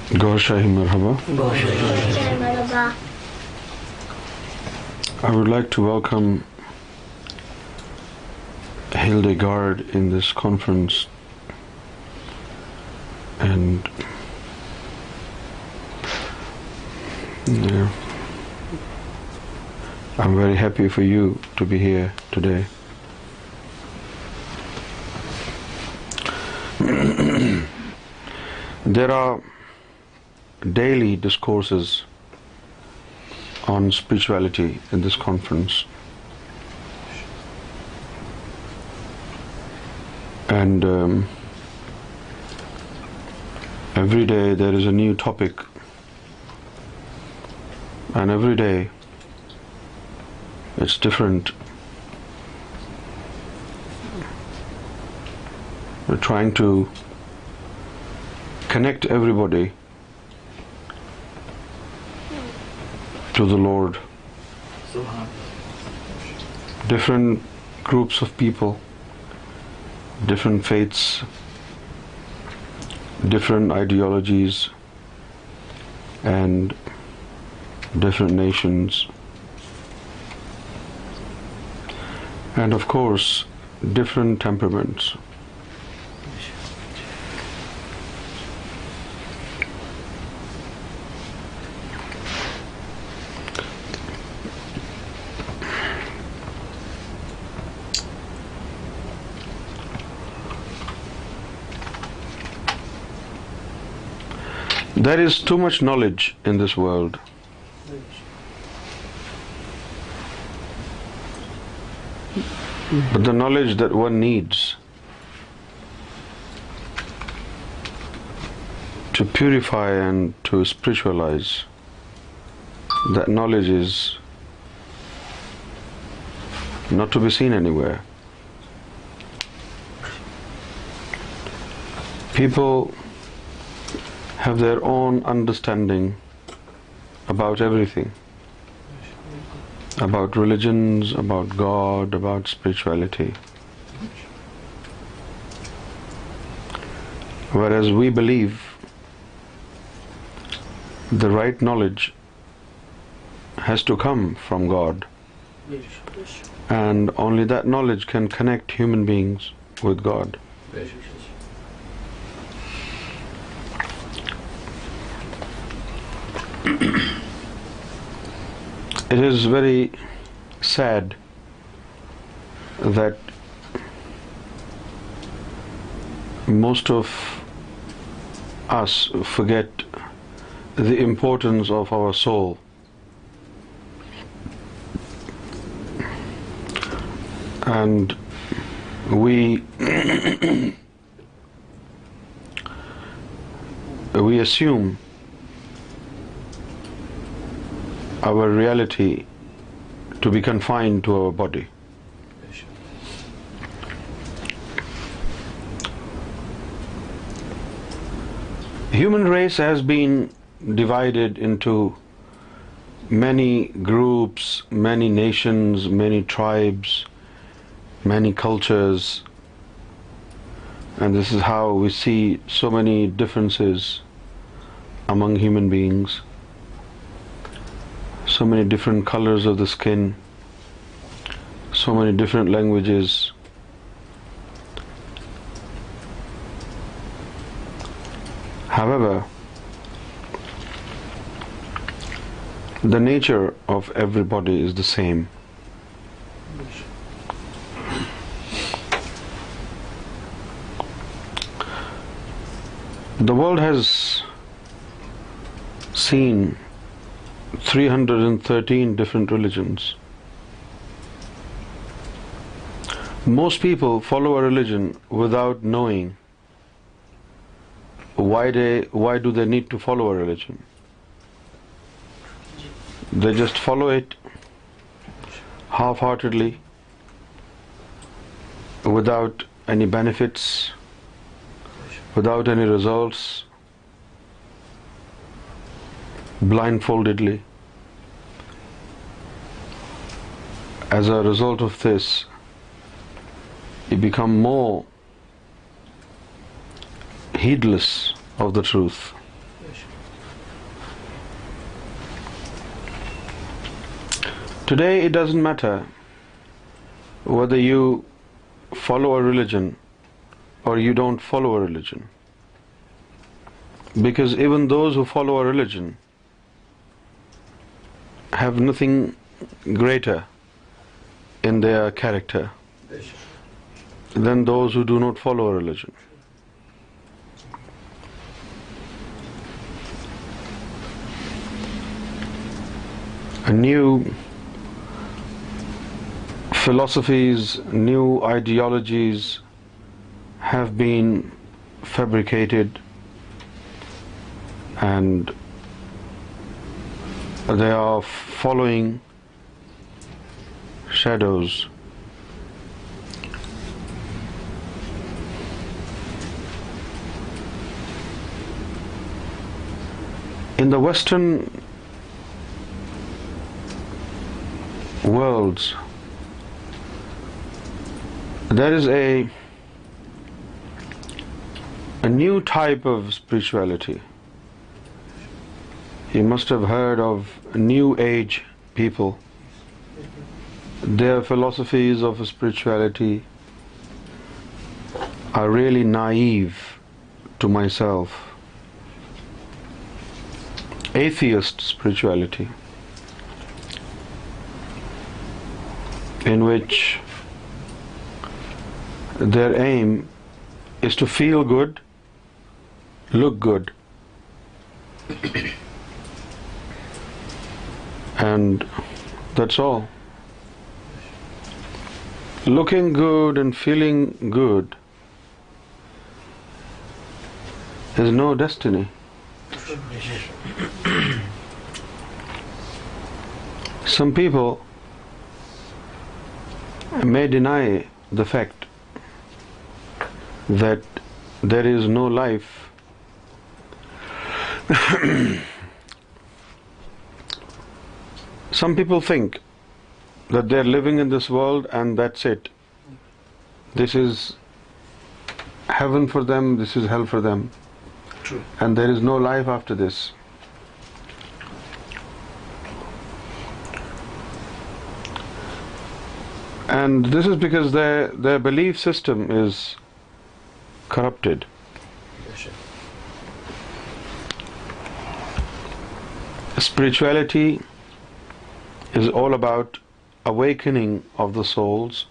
Gohar Shahi Marhaba. I would like to welcome Hildegard in this conference, and I'm very happy for you to be here today. There are daily discourses on spirituality in this conference, and every day there is a new topic, and every day it's different. We're trying to connect everybody to the Lord. Different groups of people, different faiths, different ideologies, and different nations, and of course different temperaments. There is too much knowledge in this world. But the knowledge that one needs to purify and to spiritualize, that knowledge is not to be seen anywhere. People have their own understanding about everything, about religions, about God, about spirituality. Whereas we believe the right knowledge has to come from God, and only that knowledge can connect human beings with God. It is very sad that most of us forget the importance of our soul. And we we assume our reality to be confined to our body. Human race has been divided into many groups, many nations, many tribes, many cultures, and this is how we see so many differences among human beings. So many different colors of the skin, so many different languages. However, the nature of everybody is the same. The world has seen 313 different religions. Most people follow a religion without knowing why do they need to follow a religion. They just follow it half-heartedly, without any benefits, without any results, blindfoldedly. As a result of this, you become more heedless of the truth. Today it doesn't matter whether you follow a religion or you don't follow a religion, because even those who follow a religion have nothing greater in their character than those who do not follow a religion. New philosophies, new ideologies have been fabricated, and they are following shadows. In the Western worlds, there is a new type of spirituality. You must have heard of New Age people. Their philosophies of spirituality are really naive to myself. Atheist spirituality, in which their aim is to feel good, look good, and that's all. Looking good and feeling good is no destiny. Some people may deny the fact that there is no life. Some people think that they're living in this world and that's it. This is heaven for them, this is hell for them. True. And there is no life after this. And this is because their belief system is corrupted. Spirituality is all about awakening of the souls,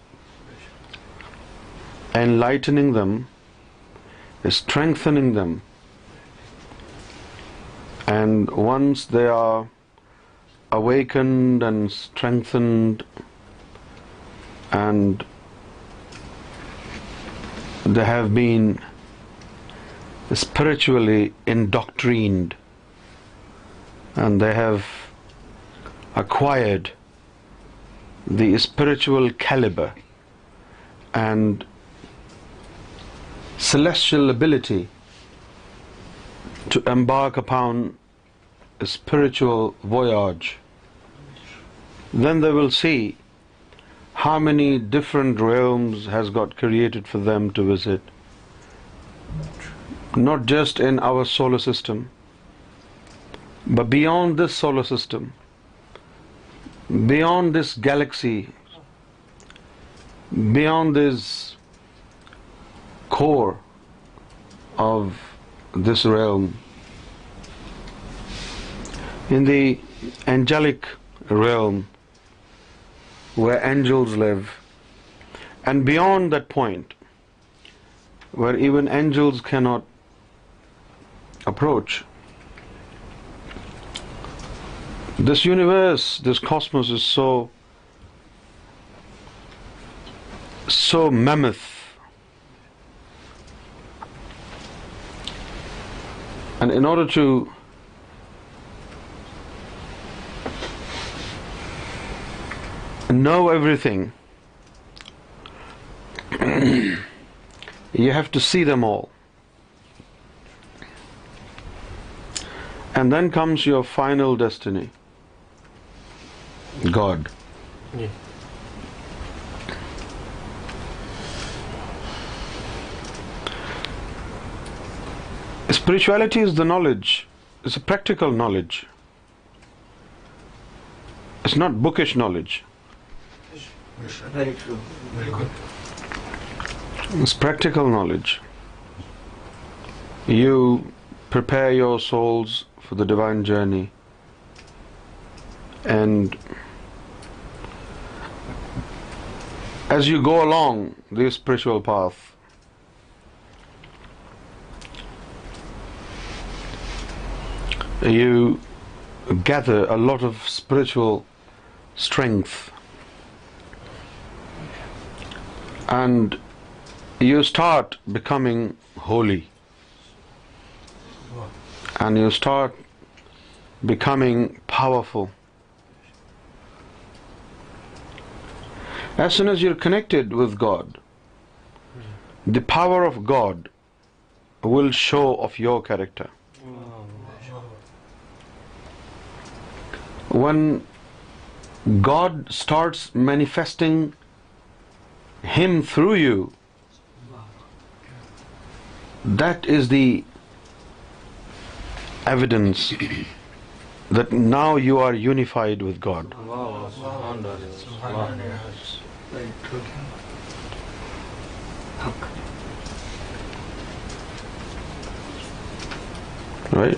enlightening them, strengthening them. And once they are awakened and strengthened, and they have been spiritually indoctrined, and they have acquired the spiritual caliber and celestial ability to embark upon a spiritual voyage, then they will see how many different realms has God created for them to visit. Not just in our solar system, but beyond this solar system, beyond this galaxy, beyond this core of this realm. In the angelic realm, where angels live, and beyond that point, where even angels cannot approach, this universe, this cosmos is so mammoth. And in order to know everything, you have to see them all. And then comes your final destiny, God. Yeah. Spirituality is the knowledge, it's a practical knowledge It's not bookish knowledge. Very true. Very good. It's practical knowledge. You prepare your souls for the divine journey, and as you go along the spiritual path, you gather a lot of spiritual strength, and you start becoming holy, and you start becoming powerful. As soon as you're connected with God, the power of God will show of your character. When God starts manifesting Him through you, that is the evidence that now you are unified with God. Very true. Right?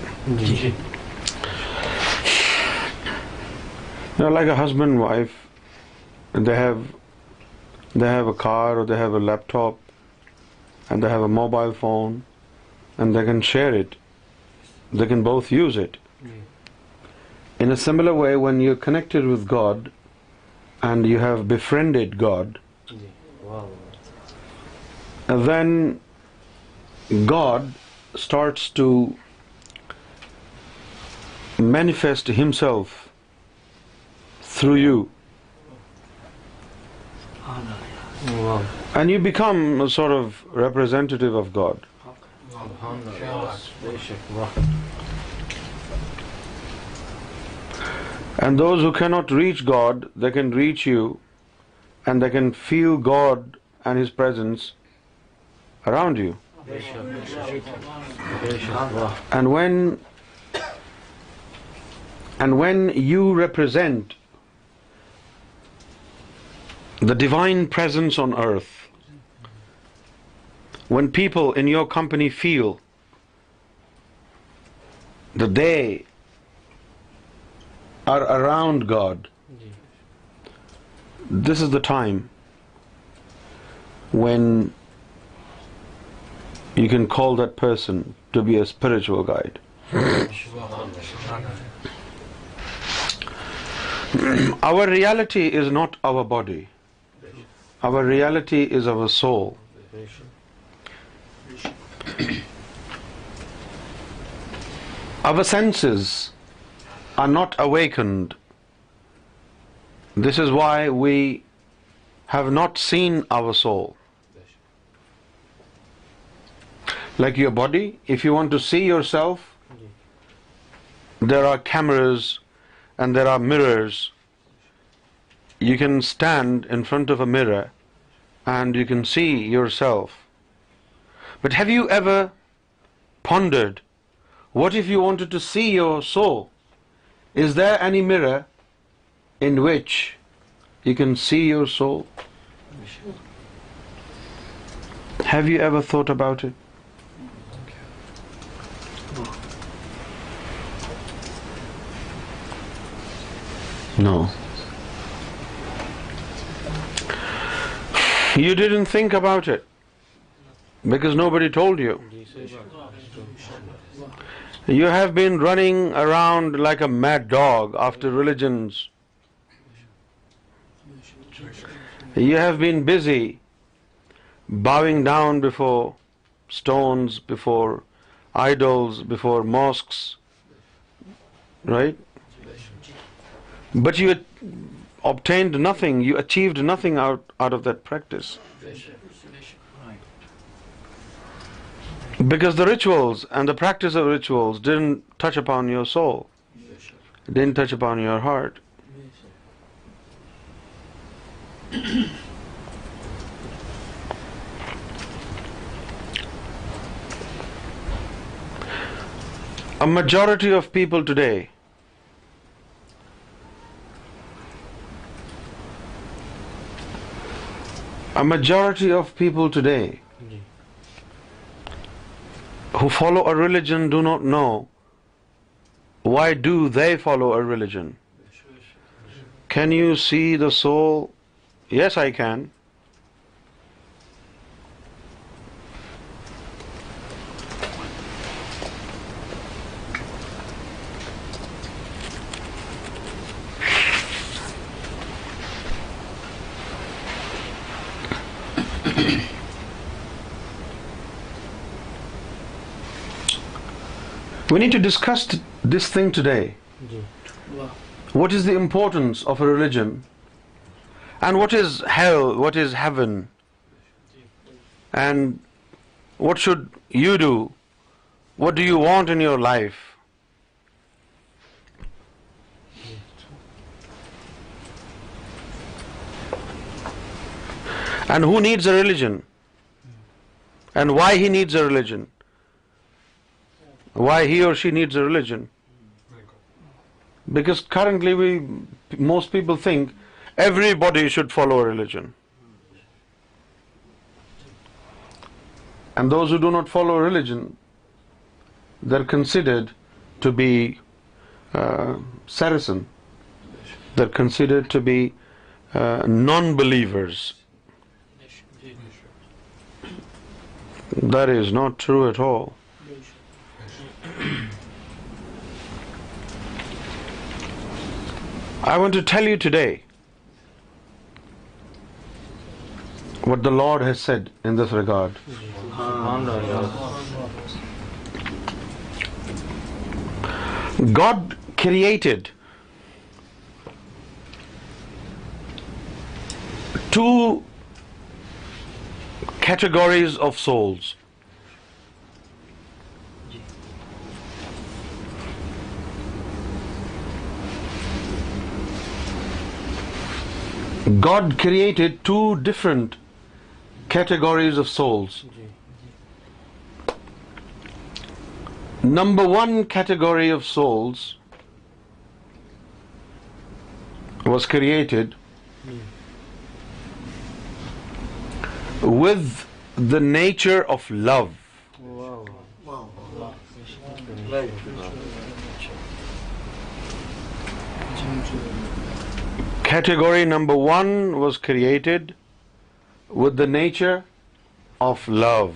Like a husband and wife, they have a car, or they have a laptop, and they have a mobile phone, and they can share it. They can both use it. In a similar way, when you're connected with God and you have befriended God, then God starts to manifest Himself through you, and you become a sort of representative of God. And those who cannot reach God, they can reach you, and they can feel God and His presence around you. And when you represent the divine presence on earth, when people in your company feel that they are around God, this is the time when you can call that person to be a spiritual guide. Our reality is not our body. Our reality is our soul. Our senses are not awakened. This is why we have not seen our soul. Like your body, if you want to see yourself, there are cameras and there are mirrors. You can stand in front of a mirror and you can see yourself. But have you ever pondered, what if you wanted to see your soul? Is there any mirror in which you can see your soul? Have you ever thought about it? No. You didn't think about it because nobody told you. You have been running around like a mad dog after religions. You have been busy bowing down before stones, before idols, before mosques, right? But you obtained nothing, you achieved nothing out of that practice. Because the rituals and the practice of rituals didn't touch upon your soul, didn't touch upon your heart. A majority of people today A majority of people today who follow a religion do not know why do they follow a religion. Can you see the soul? Yes, I can. We need to discuss this thing today. What is the importance of a religion? And what is hell? What is heaven? And what should you do? What do you want in your life? And who needs a religion? And why he needs a religion? Why he or she needs a religion? Because currently most people think everybody should follow a religion. And those who do not follow a religion, they're considered to be Saracen. They're considered to be non-believers. That is not true at all. I want to tell you today what the Lord has said in this regard. God created two categories of souls. God created two different categories of souls. Number one category of souls was created with the nature of love. Category number one was created with the nature of love.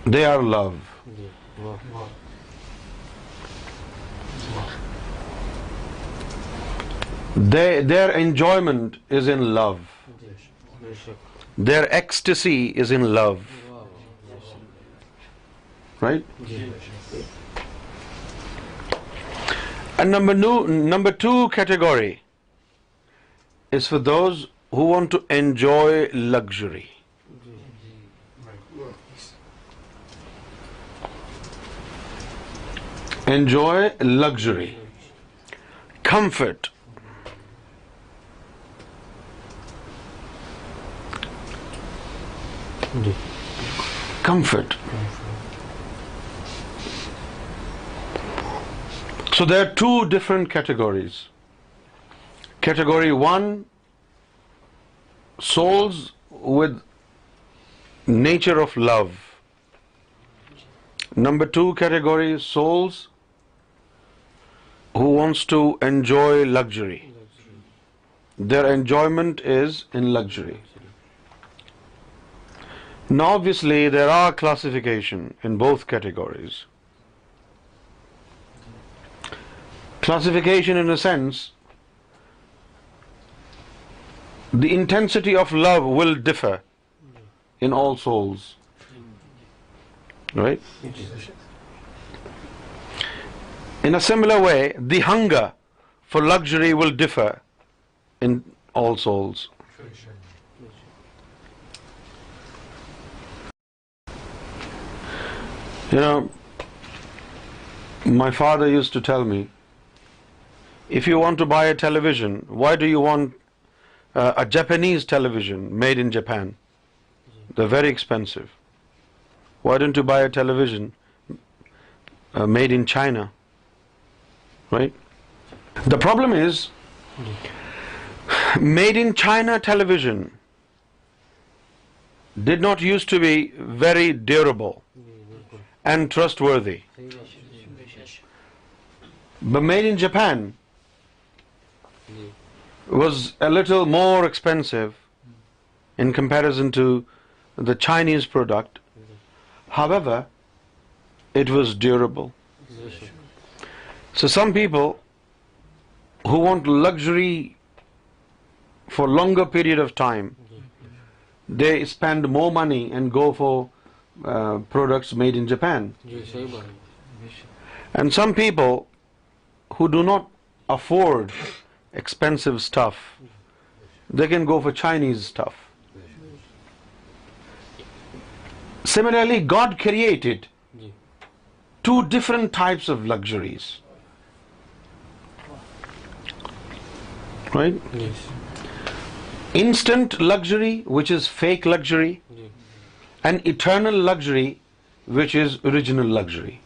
They are love. Their enjoyment is in love. Their ecstasy is in love. Right? And number two category is for those who want to enjoy luxury. Enjoy luxury, comfort. Comfort. So there are two different categories. Category one, souls with nature of love. Number two category, souls who wants to enjoy luxury. Their enjoyment is in luxury. Now obviously there are classification in both categories. Classification in a sense, the intensity of love will differ in all souls. Right? In a similar way, the hunger for luxury will differ in all souls. You know, my father used to tell me, if you want to buy a television, why do you want a Japanese television made in Japan? They're very expensive. Why don't you buy a television made in China? Right? The problem is, Made in China television did not used to be very durable and trustworthy. But made in Japan was a little more expensive in comparison to the Chinese product. However, it was durable. So some people who want luxury for longer period of time, they spend more money and go for products made in Japan. And some people who do not afford expensive stuff, they can go for Chinese stuff. Similarly, God created two different types of luxuries. Right? Yes. Instant luxury, which is fake luxury, and eternal luxury, which is original luxury.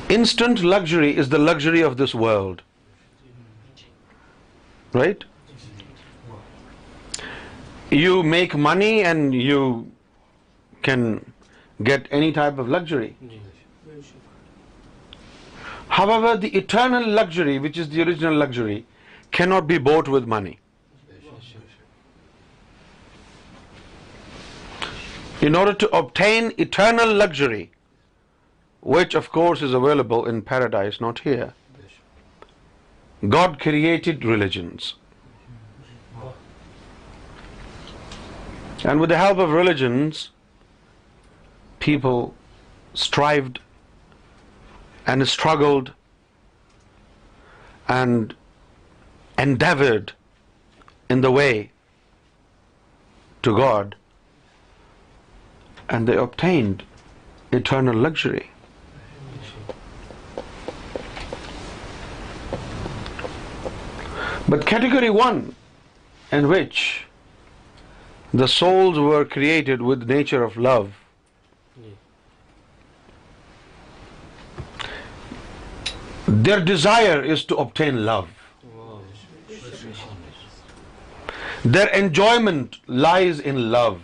Instant luxury is the luxury of this world. Right? You make money and you can get any type of luxury. However, the eternal luxury, which is the original luxury, cannot be bought with money. In order to obtain eternal luxury, which of course is available in paradise, not here, God created religions. And with the help of religions, people strived and struggled and endeavored in the way to God, and they obtained eternal luxury. But category 1, in which the souls were created with the nature of love, their desire is to obtain love. Their enjoyment lies in love.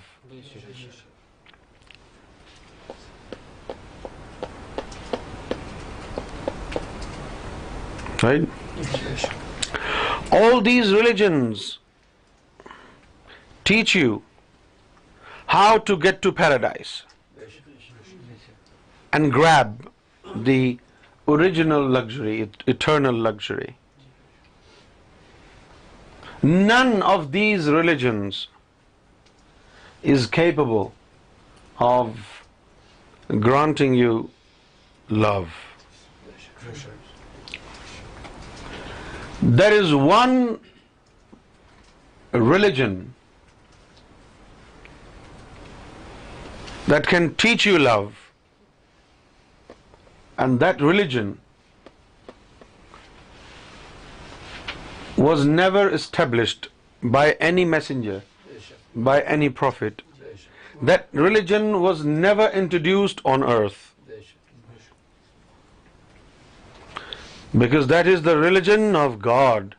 Right? All these religions teach you how to get to paradise and grab the original luxury, eternal luxury. None of these religions is capable of granting you love. There is one religion that can teach you love, and that religion was never established by any messenger, by any prophet. That religion was never introduced on earth, because that is the religion of God,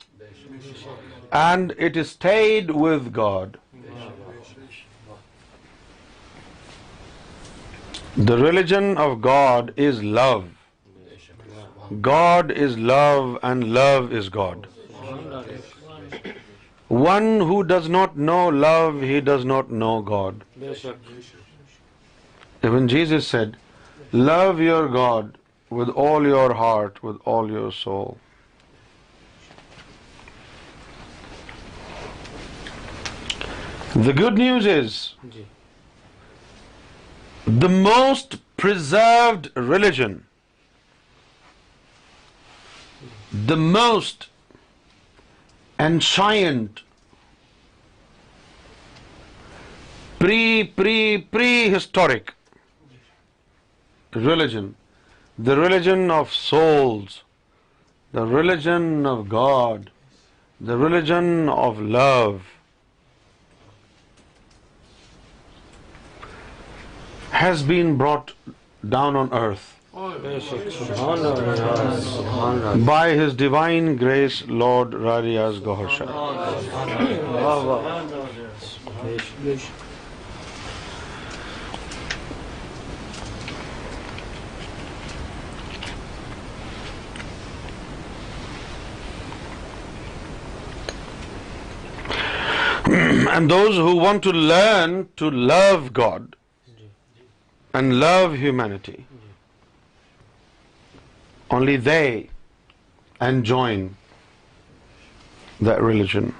and it stayed with God. The religion of God is love. God is love and love is God. One who does not know love, he does not know God. Even Jesus said, love your God with all your heart, with all your soul. The good news is, the most preserved religion, the most ancient, prehistoric religion, the religion of souls, the religion of God, the religion of love, has been brought down on earth By His divine grace, Lord Rarias Gohar Shah. And those who want to learn to love God and love humanity, only they enjoin that religion.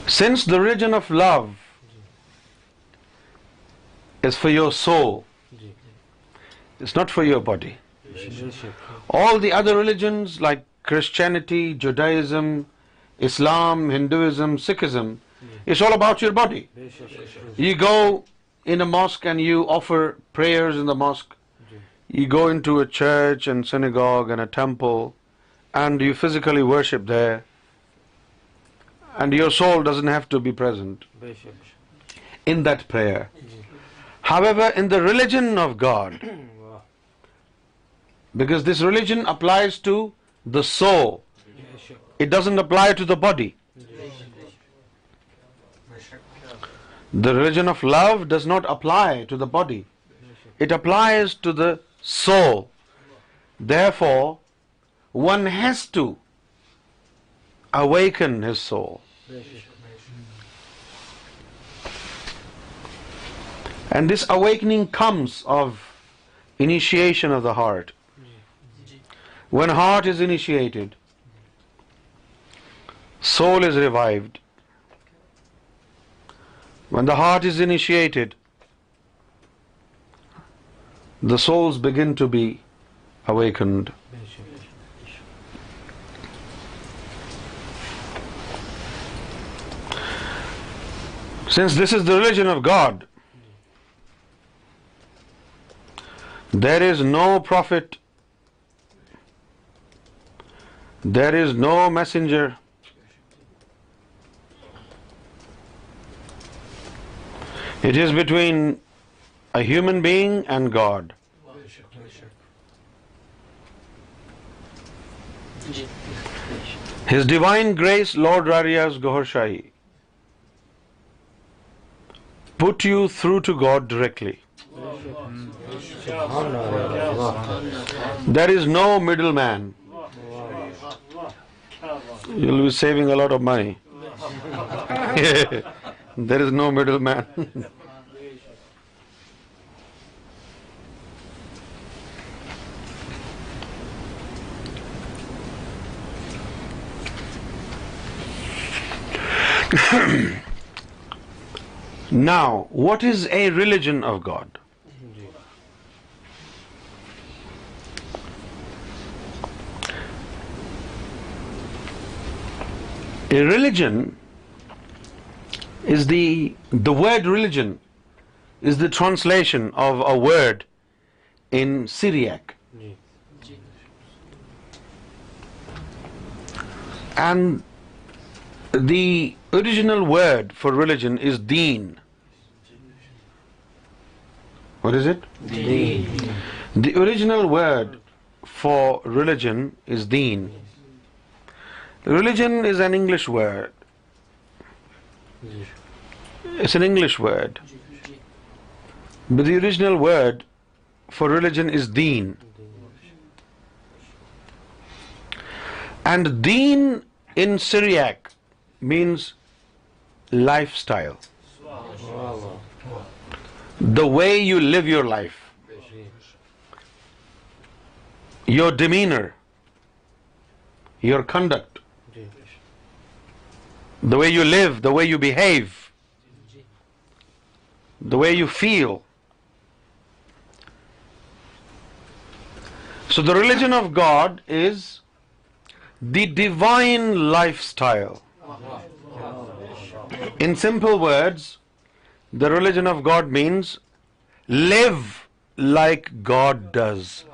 Since the religion of love is for your soul, it's not for your body. All the other religions like Christianity, Judaism, Islam, Hinduism, Sikhism, it's all about your body. You go in a mosque and you offer prayers in the mosque. You go into a church and synagogue and a temple and you physically worship there. And your soul doesn't have to be present in that prayer. However, in the religion of God, because this religion applies to the soul, it doesn't apply to the body. The religion of love does not apply to the body. It applies to the soul. Therefore, one has to awaken his soul. And this awakening comes of initiation of the heart. When heart is initiated, soul is revived. When the heart is initiated, the souls begin to be awakened. Since this is the religion of God, there is no prophet, there is no messenger, it is between a human being and God. His divine grace, Lord Rarias Gohar Shahi, put you through to God directly. There is no middleman. You'll be saving a lot of money. There is no middleman. Now, what is a religion of God? A religion is the word religion is the translation of a word in Syriac. And the original word for religion is deen. What is it? Deen. The original word for religion is deen. Religion is an English word. It's an English word. But the original word for religion is deen. And deen in Syriac means lifestyle. The way you live your life. Your demeanor. Your conduct. The way you live, the way you behave, the way you feel. So the religion of God is the divine lifestyle. In simple words, the religion of God means live like God does.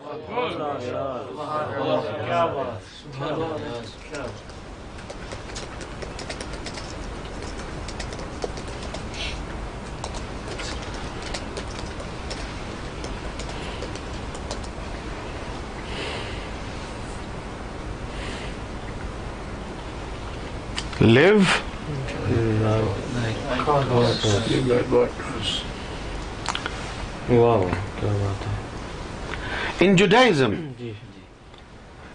Live Live like God. Wow, क्या बात है. in Judaism. Ji.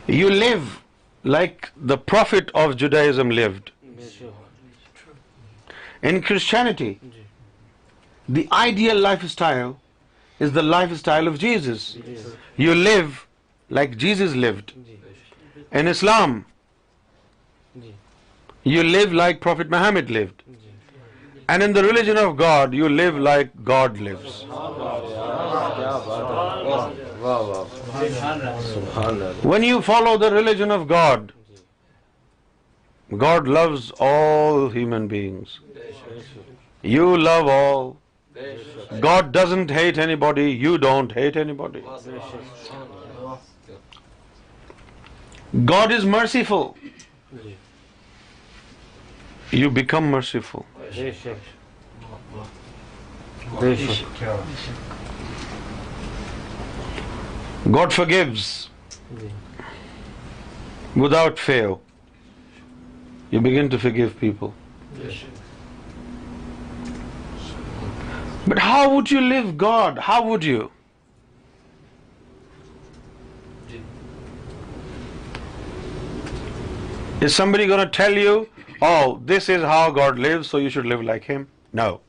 You live like the prophet of Judaism lived. In Christianity, the ideal lifestyle is the lifestyle of Jesus. You live like Jesus lived. In Islam, you live like Prophet Muhammad lived. And in the religion of God, you live like God lives. When you follow the religion of God, God loves all human beings. You love all. God doesn't hate anybody. You don't hate anybody. God is merciful. You become merciful. God forgives without fail. You begin to forgive people. But how would you live God? How would you? Is somebody going to tell you, oh, this is how God lives, so you should live like Him? No.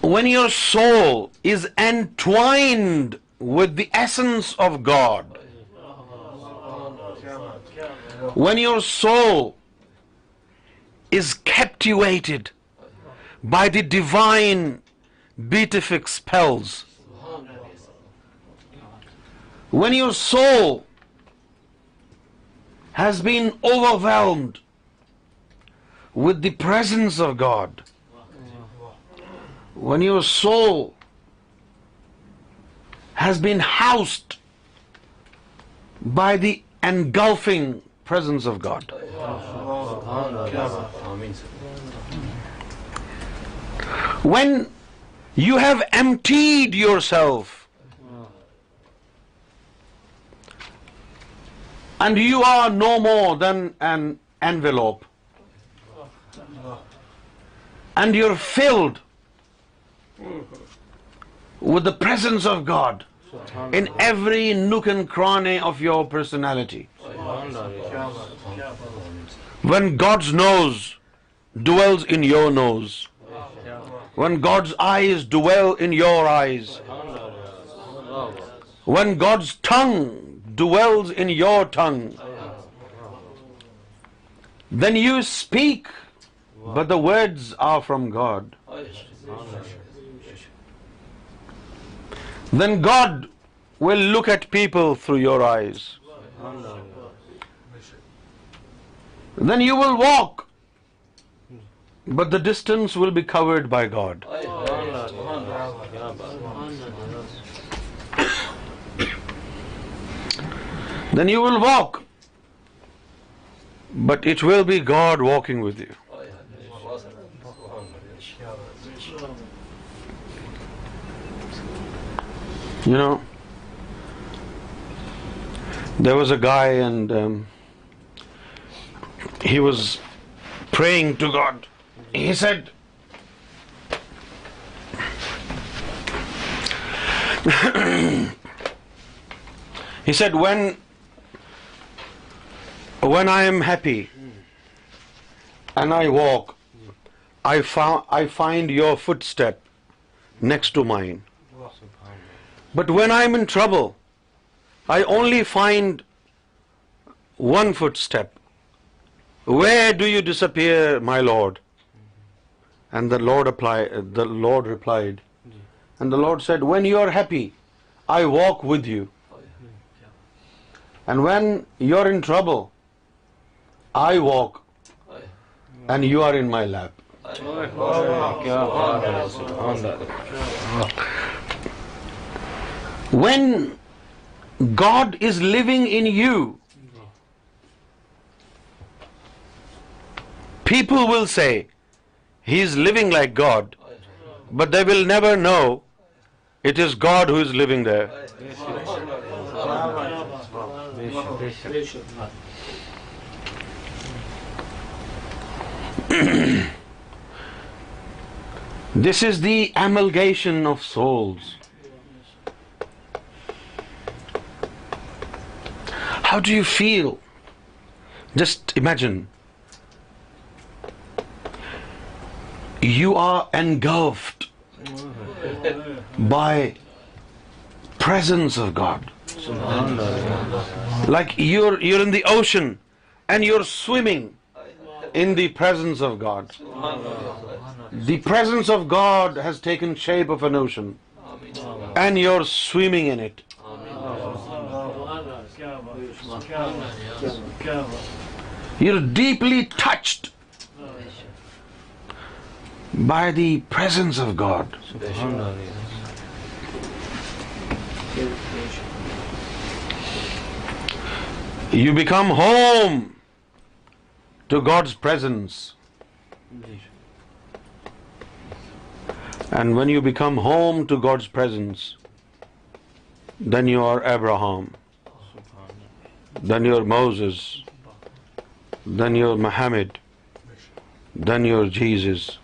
When your soul is entwined with the essence of God, when your soul is captivated by the divine beatific spells, when your soul has been overwhelmed with the presence of God, when your soul has been housed by the engulfing presence of God, when you have emptied yourself and you are no more than an envelope, and you're filled with the presence of God in every nook and cranny of your personality. When God's nose dwells in your nose, when God's eyes dwell in your eyes, when God's tongue dwells in your tongue, then you speak, but the words are from God. Then God will look at people through your eyes. Then you will walk, but the distance will be covered by God. Then you will walk, but it will be God walking with you. You know, there was a guy and he was praying to God. He said, when I am happy and I walk, I find your footstep next to mine. But when I'm in trouble, I only find one footstep. Where do you disappear, my Lord? And the Lord replied, and the Lord said, when you are happy, I walk with you. And when you're in trouble, I walk, and you are in my lap. When God is living in you, people will say, he is living like God, but they will never know it is God who is living there. This is the amalgamation of souls. How do you feel? Just imagine. You are engulfed by presence of God. Like you're in the ocean and you're swimming in the presence of God. The presence of God has taken shape of an ocean and you're swimming in it. You're deeply touched by the presence of God. You become home to God's presence. And when you become home to God's presence, then you are Abraham, then you're Moses, then you're Muhammad, then you're Jesus.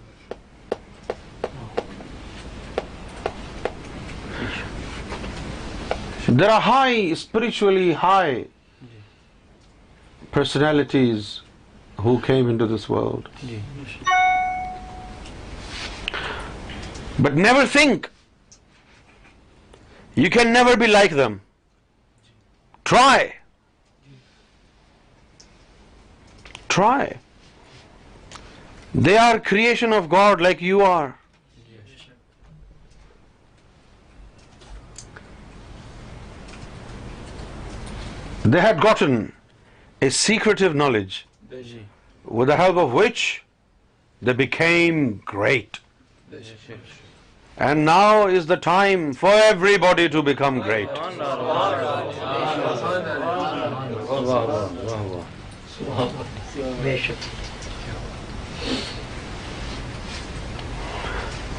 There are spiritually high personalities who came into this world. But never think you can never be like them. Try. They are creation of God like you are. They had gotten a secretive knowledge with the help of which they became great. And now is the time for everybody to become great.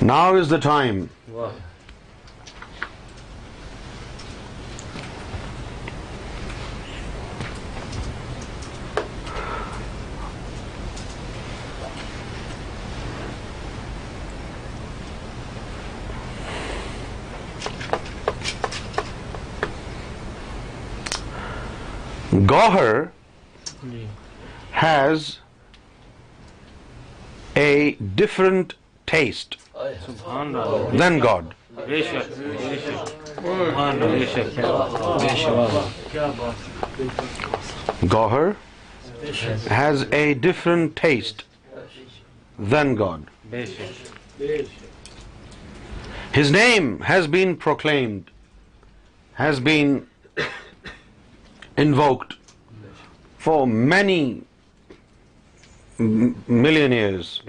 Now is the time. Gohar has a different taste than God. Gohar has a different taste than God. His name has been proclaimed, has been invoked for many million years.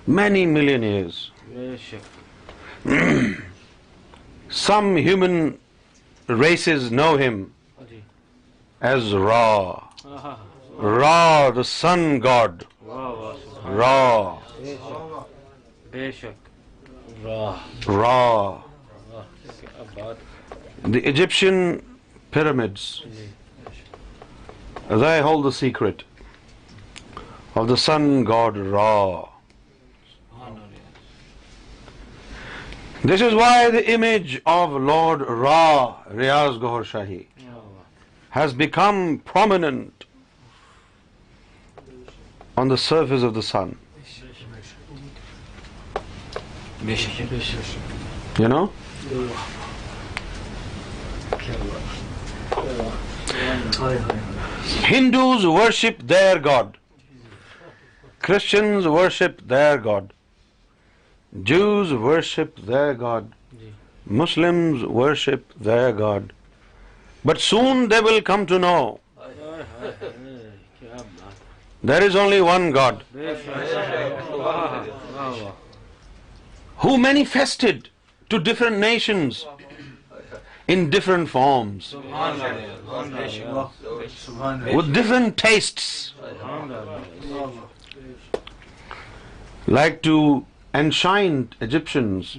Many million years. Some human races know him as Ra. Ra, the sun god. Ra. Ra. The Egyptian pyramids, they hold the secret of the sun god Ra. This is why the image of Lord Ra, Riaz Gohar Shahi, has become prominent on the surface of the sun. You know? Hindus worship their God. Christians worship their God. Jews worship their God. Muslims worship their God. But soon they will come to know there is only one God who manifested to different nations in different forms, with different tastes, like to enshine Egyptians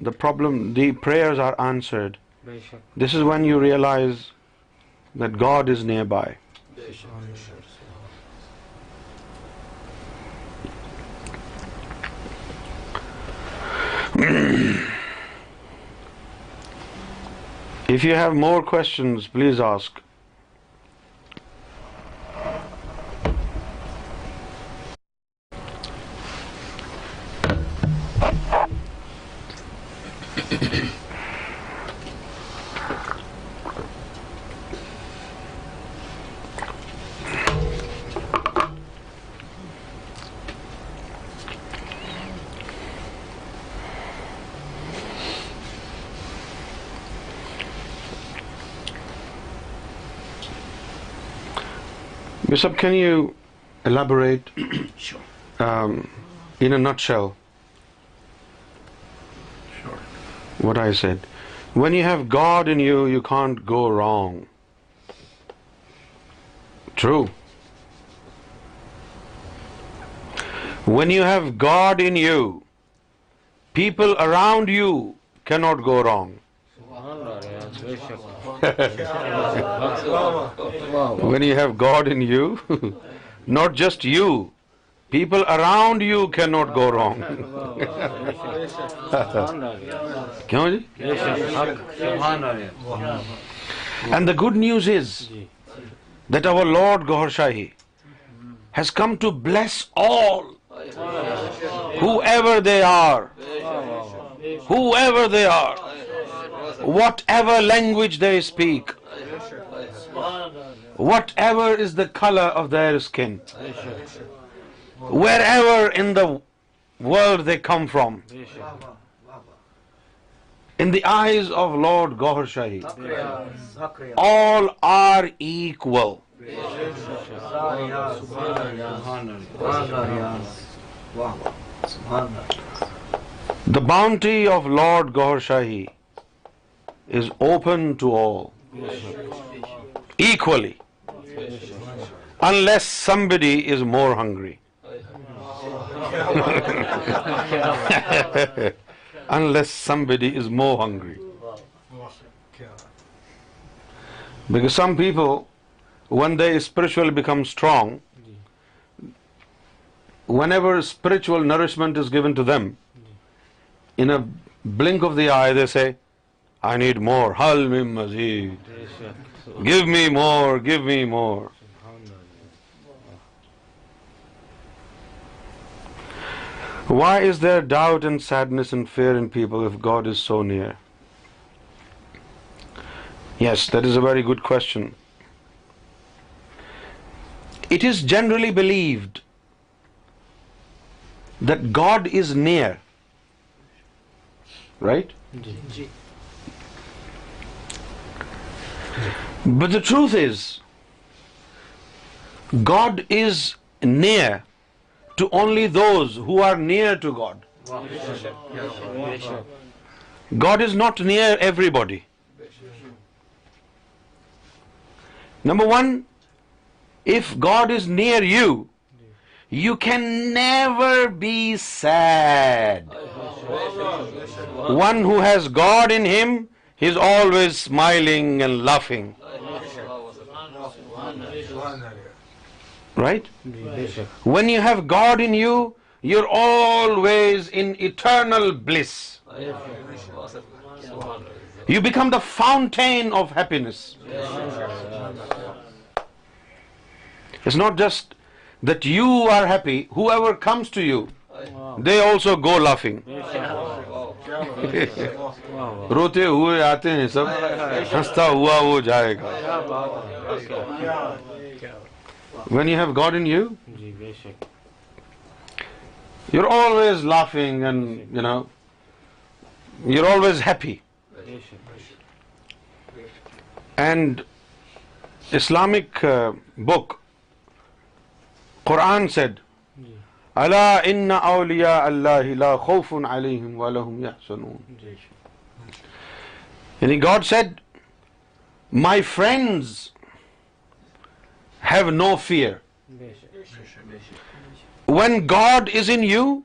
the problem, the prayers are answered. बेशक This is when you realize that God is nearby. If you have more questions, please ask. Bishop, can you elaborate in a nutshell Sure. what I said? When you have God in you, you can't go wrong. True. When you have God in you, people around you cannot go wrong. When you have God in you, not just you, people around you cannot go wrong. क्यों जी? And the good news is that our Lord Gohar Shahi has come to bless all, whoever they are, whatever language they speak, whatever is the color of their skin, wherever in the world they come from. In the eyes of Lord Gohar Shahi, all are equal. The bounty of Lord Gohar Shahi is open to all, equally, unless somebody is more hungry. Unless somebody is more hungry. Because some people, when they spiritually become strong, whenever spiritual nourishment is given to them, in a blink of the eye they say, I need more. Hal min mazeed. Give me more, give me more. Why is there doubt and sadness and fear in people if God is so near? Yes, that is a very good question. It is generally believed that God is near, right? But the truth is, God is near to only those who are near to God. God is not near everybody. Number one, if God is near you, you can never be sad. One who has God in him, he's always smiling and laughing. Right? When you have God in you, you're always in eternal bliss. You become the fountain of happiness. It's not just that you are happy, whoever comes to you, they also go laughing. रोते हुए आते हैं सब, हंसता हुआ वो जाएगा. When you have God in you, you're always laughing and, you're always happy. And Islamic book, Quran said, Ala inna awliya Allahi la khawfun alayhim wa lahum yahzanun. And God said, my friends have no fear. When God is in you,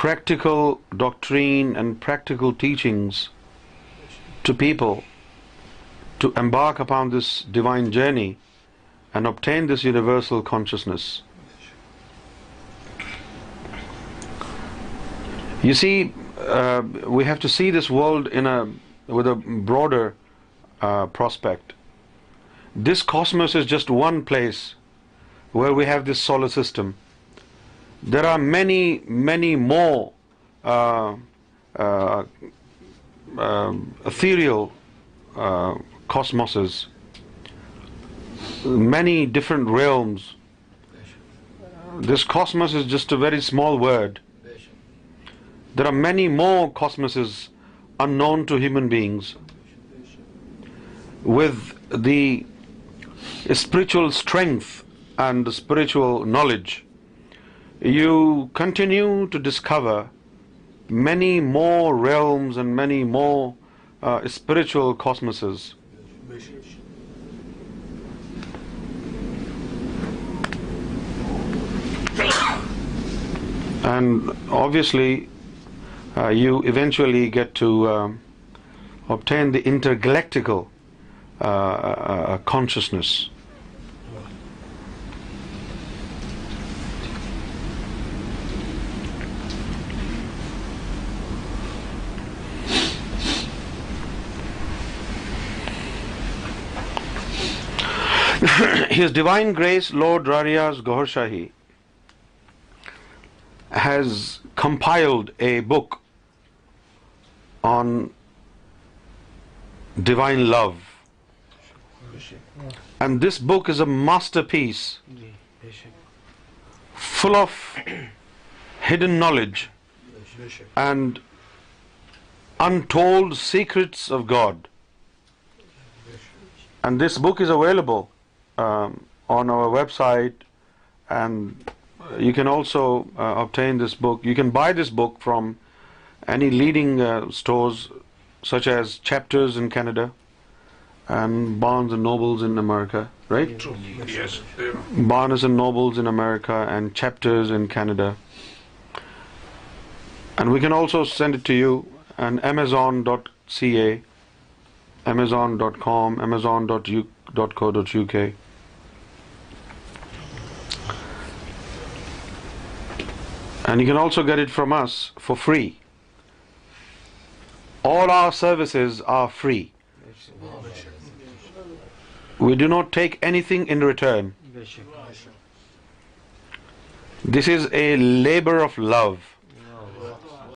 practical doctrine and practical teachings to people to embark upon this divine journey and obtain this universal consciousness. You see, we have to see this world with a broader prospect. This cosmos is just one place where we have this solar system. There are many, many more ethereal cosmoses, many different realms. This cosmos is just a very small word. There are many more cosmoses unknown to human beings. With the spiritual strength and the spiritual knowledge, you continue to discover many more realms and many more spiritual cosmoses. And obviously, you eventually get to obtain the intergalactical consciousness. His Divine Grace, Lord Raria's Gohar Shahi, has compiled a book on divine love. And this book is a masterpiece full of hidden knowledge and untold secrets of God. And this book is available on our website, and you can also obtain this book. You can buy this book from any leading stores such as Chapters in Canada and Barnes and Nobles in America, right? Yes. Barnes and Nobles in America and Chapters in Canada. And we can also send it to you on Amazon.ca, Amazon.com, Amazon.co.uk. And you can also get it from us for free. All our services are free. We do not take anything in return. This is a labor of love.